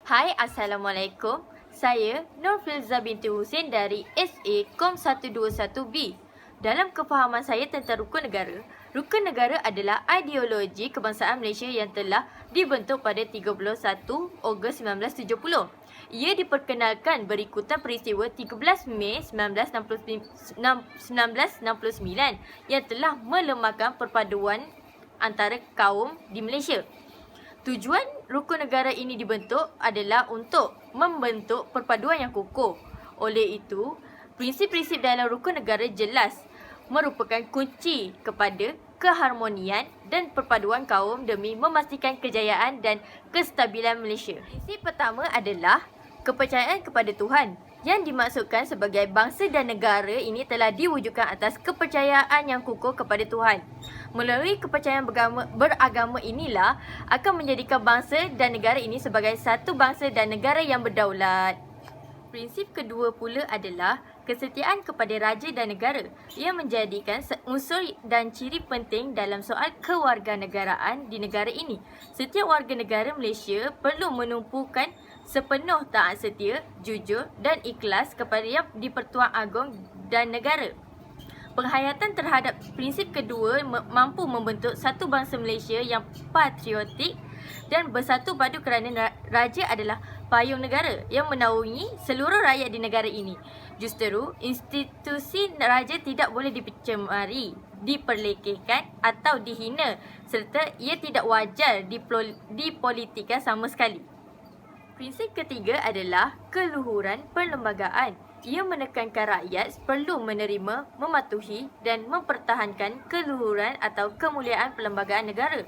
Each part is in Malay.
Hai, Assalamualaikum. Saya Nur Filza binti Husin dari SA Kom 121B. Dalam kefahaman saya tentang rukun negara adalah ideologi kebangsaan Malaysia yang telah dibentuk pada 31 Ogos 1970. Ia diperkenalkan berikutan peristiwa 13 Mei 1969 yang telah melemahkan perpaduan antara kaum di Malaysia. Tujuan rukun negara ini dibentuk adalah untuk membentuk perpaduan yang kukuh. Oleh itu, prinsip-prinsip dalam rukun negara jelas merupakan kunci kepada keharmonian dan perpaduan kaum demi memastikan kejayaan dan kestabilan Malaysia. Prinsip pertama adalah kepercayaan kepada Tuhan. Yang dimaksudkan sebagai bangsa dan negara ini telah diwujudkan atas kepercayaan yang kukuh kepada Tuhan. Melalui kepercayaan beragama inilah akan menjadikan bangsa dan negara ini sebagai satu bangsa dan negara yang berdaulat. Prinsip kedua pula adalah kesetiaan kepada raja dan negara. Ia menjadikan unsur dan ciri penting dalam soal kewarganegaraan di negara ini. Setiap warga negara Malaysia perlu menumpukan sepenuh taat setia, jujur dan ikhlas kepada Yang di-Pertuan Agong dan negara. Penghayatan terhadap prinsip kedua mampu membentuk satu bangsa Malaysia yang patriotik dan bersatu padu kerana raja adalah payung negara yang menaungi seluruh rakyat di negara ini. Justeru, institusi raja tidak boleh dicemari, diperlekehkan atau dihina serta ia tidak wajar dipolitikkan sama sekali. Prinsip ketiga adalah keluhuran perlembagaan. Ia menekankan rakyat perlu menerima, mematuhi dan mempertahankan keluhuran atau kemuliaan perlembagaan negara.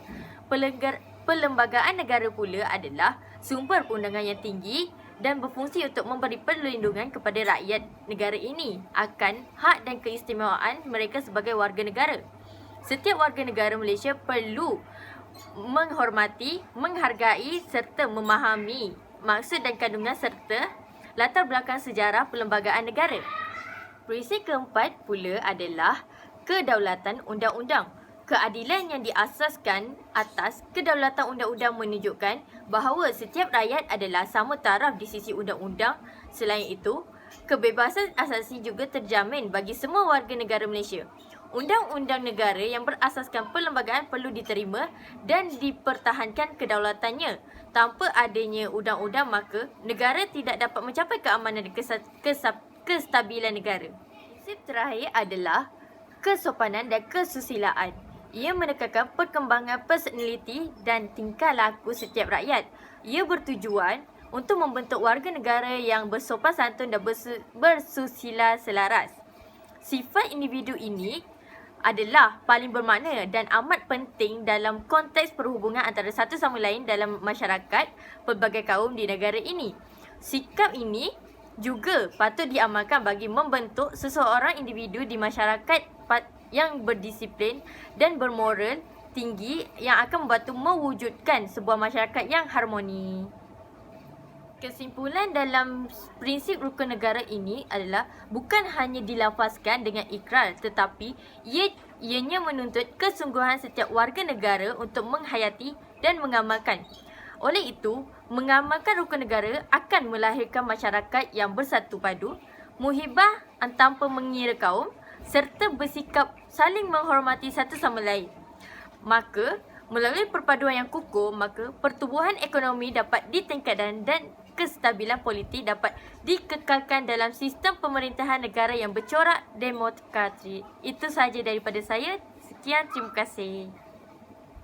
Perlembagaan negara pula adalah sumber perundangan yang tinggi dan berfungsi untuk memberi perlindungan kepada rakyat negara ini akan hak dan keistimewaan mereka sebagai warga negara. Setiap warga negara Malaysia perlu menghormati, menghargai serta memahami maksud dan kandungan serta latar belakang sejarah perlembagaan negara. Prinsip keempat pula adalah kedaulatan undang-undang. Keadilan yang diasaskan atas kedaulatan undang-undang menunjukkan bahawa setiap rakyat adalah sama taraf di sisi undang-undang. Selain itu, kebebasan asasi juga terjamin bagi semua warga negara Malaysia. Undang-undang negara yang berasaskan perlembagaan perlu diterima dan dipertahankan kedaulatannya. Tanpa adanya undang-undang maka negara tidak dapat mencapai keamanan dan kestabilan negara. Prinsip terakhir adalah kesopanan dan kesusilaan. Ia menekankan perkembangan personaliti dan tingkah laku setiap rakyat. Ia bertujuan untuk membentuk warga negara yang bersopan santun dan bersusila selaras. Sifat individu ini adalah paling bermakna dan amat penting dalam konteks perhubungan antara satu sama lain dalam masyarakat pelbagai kaum di negara ini. Sikap ini juga patut diamalkan bagi membentuk seseorang individu di masyarakat yang berdisiplin dan bermoral tinggi yang akan membantu mewujudkan sebuah masyarakat yang harmoni. Kesimpulan dalam prinsip rukun negara ini adalah bukan hanya dilafazkan dengan ikrar tetapi ianya menuntut kesungguhan setiap warga negara untuk menghayati dan mengamalkan. Oleh itu, mengamalkan rukun negara akan melahirkan masyarakat yang bersatu padu, muhibah tanpa mengira kaum serta bersikap saling menghormati satu sama lain. Maka, melalui perpaduan yang kukuh, maka pertumbuhan ekonomi dapat ditingkatkan dan kestabilan politik dapat dikekalkan dalam sistem pemerintahan negara yang bercorak demokrasi. Itu sahaja daripada saya. Sekian, terima kasih.